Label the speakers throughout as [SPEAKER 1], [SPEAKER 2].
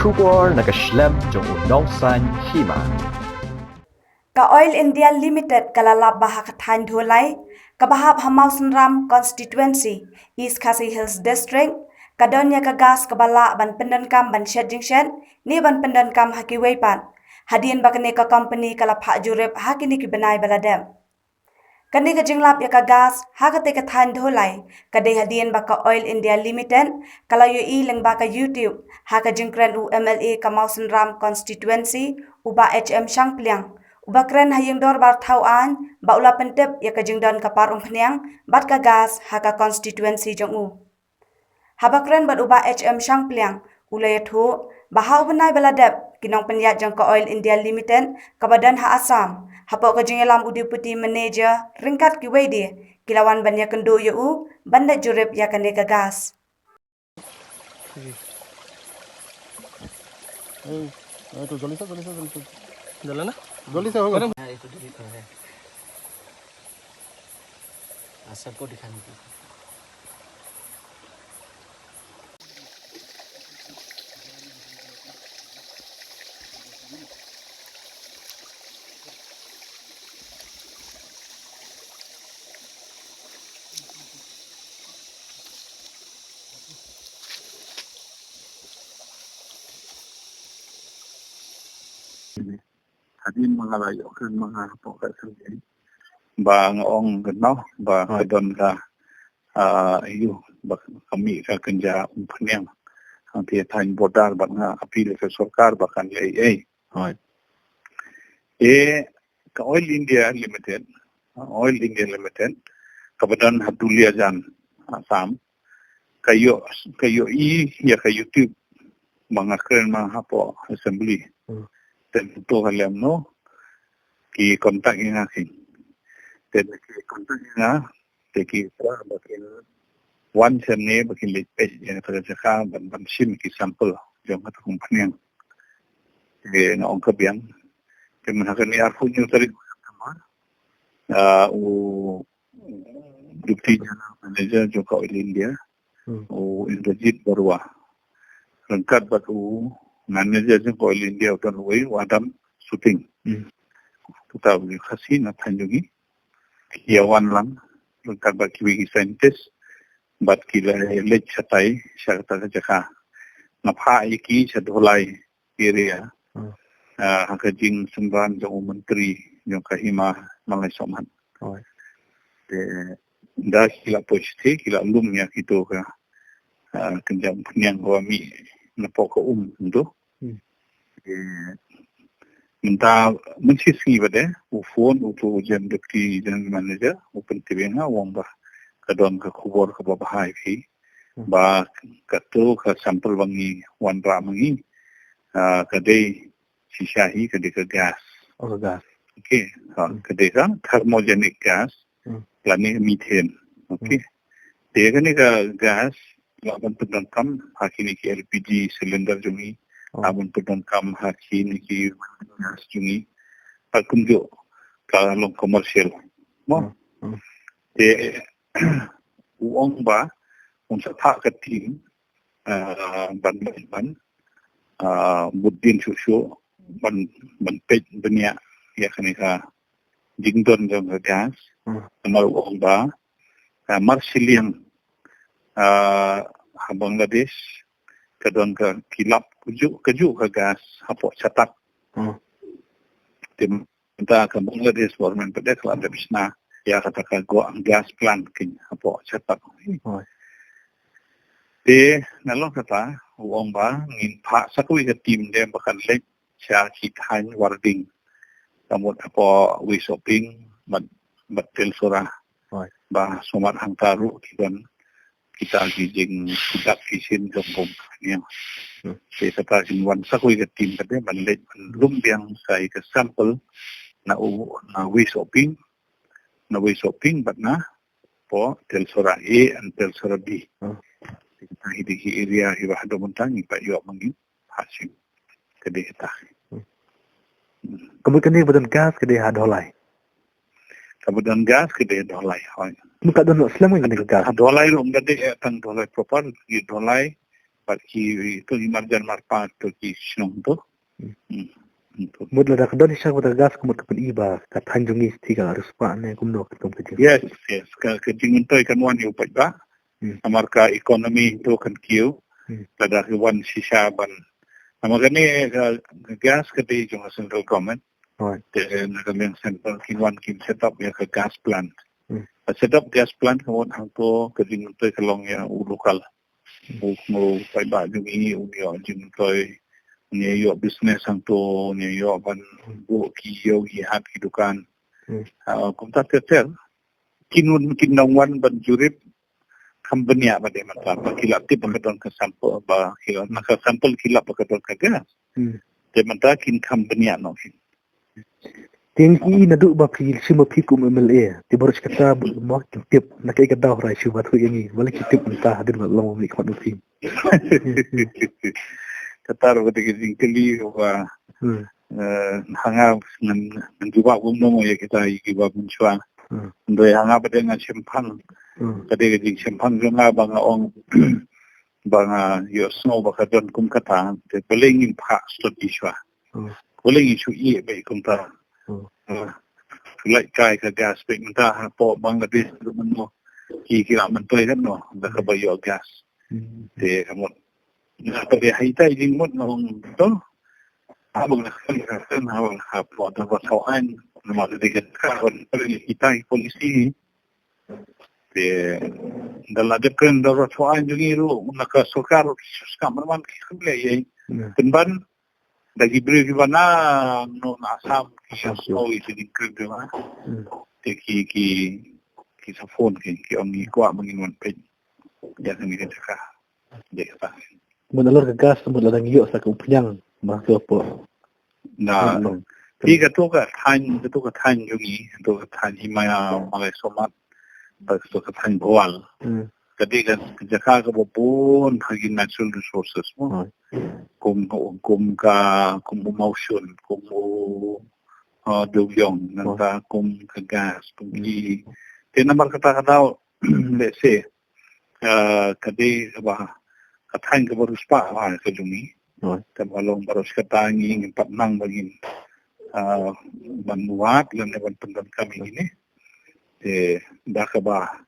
[SPEAKER 1] Kubor nakaslab jong unongsan hima.
[SPEAKER 2] Ka Oil India Limited kalalap bahak than dholai kabahap Hamausan Ram constituency East Khasi Hills district kadonya ka gas kabala ban pendankam ban Shedjingshen ni ban pendankam hakiweipan hadien bakane ka company kala pha jurep hakini ki benai baladem kani ka jinglap ya ka gas hakate ka than dholai kadai hadien baka Oil India Limited kala yo leng baka YouTube haka jingkren u MLA Kamausan Ram constituency uba HM Shangpliang Bakren hayeng dor bar thau an baula pentep ya ka jingdan ka par umpniang bat ka gas haka constituency jong u habakren bat uba HM Shangpliang ulay thu bahau benai baladep kinong penyat jong ka Oil India Limited ka badan ha Assam hapo ka jingelam deputy manager ringkat ki wedi kilawan banya kendo yu banda jurep ya kane ka gas
[SPEAKER 3] तो जल्दी से जला ना जल्दी से होगा
[SPEAKER 4] itu delete है सबको दिखाने की
[SPEAKER 5] hadin mga layo kan mga pokat sendiri ba ngong geno ba kadon ka iyo ba kami ka kenja umpanyang ang tiyan bodar ba nga apil sa sarkar ba kan AA ka Oil India Limited kabadan hatulia jan Assam kayo ya ka YouTube mga kren mga hapo assembly tentu kalian no ki kontak yang aking dan ki kontak yang ki pra bakin one sene bakin lepet yang pada jaka ban sim ki sampel jong kata kumpanian na ong kabiang kemen hakan ni arfu nyu tari kamar deputy general manager jong Oil India Indrajit Barua rengkat batu manager jong Oil India utan wei wadam shooting kita boleh kasih na tanjugi kiawan lang lengkap bagi wiki scientist bat kila lech chatai syarata jaka napha iki chadholai area hakajing sembran jong menteri jong kahima malai soman dah kila poste kila lumnya gitu ka kenjam penyang wami napoko tu minta mensisi bade phone utu jem deputy general manager open tibenga wong ba kadon ka khubor ka babahai ki ba kato ka sampel wangi wan ra mangi kadai sisyahi kadai ka gas okey kadai ka thermogenic gas lani methane okey dia kan ni ka gas laban pendangkam hakini ki LPG cylinder jumi abun pendangkam hakini ki gas jumi pakunjo kalong komersial mo uang ba unsa tha ka team ban muddin susu ban pej benya ya kanika jingdon jong gas amal uang ba marsiliang Bangladesh kadang ka kilap keju ka gas hapo catak tim kita ke Bangladesh government pada kalau ada bisna ya katakan gua gas plant kin hapo catak de nalong kata uang ba ngin pha sakwi ka tim de bakan lek cha kithan warding kamot hapo we shopping batel surah ba somat hangtaru kiban kita gijing tidak kisin jombong yang saya kata wan sakui ke tim kata balik lumbiang saya ke sampel na we shopping but na po tel sora A and tel sora B kita hidi area hiba hado muntangi pak yo mangi hasim kede ta
[SPEAKER 3] kemudian badan gas kede hadolai
[SPEAKER 5] kabudan gas kede dolai hoy
[SPEAKER 3] muka don Islam kan gas
[SPEAKER 5] dolai rum gade tang dolai proper gi dolai ki to imarjan marpa to ki snong to
[SPEAKER 3] Mut la dak don isang mata gas kumut kapan iba ka tanjung is tiga harus pa ne kumno katom kecil.
[SPEAKER 5] yes ka jingun toy kan wan yu pa ba amarka economy to kan kiu tada wan shisha ban amagani gas ka di jong central government
[SPEAKER 3] Right.
[SPEAKER 5] the nagameng central kinwan kim set up ya ka gas plant set up gas plant ko hang to ka jingun toy kalong ya local mo pa ba jung i unyo jingun toy niya yo business ang to niya yo ban bu ki yo gi hat ki dukan kung ta ter kinun kinawwan ban jurip company ba de mata pa kilap ti pagkadon ka sample ba kilap naka sample kilap pagkadon ka gas de mata kin company no
[SPEAKER 3] Tinggi nadu ba pri sima pi kum MLA. Ti baru kata mo tip nak ikat dah rai shubat ko yangi. Wala ki tip entah hadir long mi khot fi.
[SPEAKER 5] katar ba de kali wa hanga ngan juba mo ya kita iba bunchwa ndoi hanga ba de ngan chempang kade ge chempang nga ba nga ong ba nga yo snow ba kadon kum kata te beling in pa stot iswa beling isu i be kum ta like kai ka gas pe menta ha po Bangladesh mo ki man toy kan no da ka ba yo gas te kamot na pa de haita jing mot no to abang na kan hawal ha po da ba sawan na ma de ka kon kita polisi te dalla de kan da sawan jungiru naka sokar skam man ki khule ye tenban dagi beri bana no asam ki so isi di krede ma te ki sa phone ki ongi kwa mangin wan pe ya ni ke ka de ka
[SPEAKER 3] Mut alor ka gas mut la ngiyo sa kum pnyang ma ko po.
[SPEAKER 5] na pi ka to ka than yogi to ka than himaya malai somat ba to ka than boal kadi ka jaka ka bopon hagi natural resources mo kum emotion kum dovyong nanta kum ka gas kum ki tinamar kata let's say kadi ba katang ka baru spa ha ka jumi tabalong baru kata nging patnang bagin manuat lan ban pendan kami ini dakaba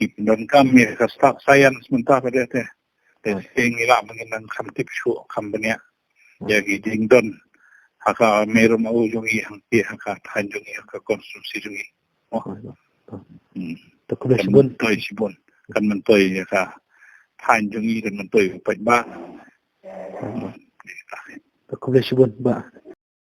[SPEAKER 5] ipnan kami ka staff science menta pada teh ngila menginan kamtip shu kambanya ya giding don haka meru mau jungi hangti haka tanjungi haka konsumsi jungi
[SPEAKER 3] To ko sibun
[SPEAKER 5] toy sibun kan mentoy ya ka tanjungi kan mentoy pa ba
[SPEAKER 3] to ko sibun ba.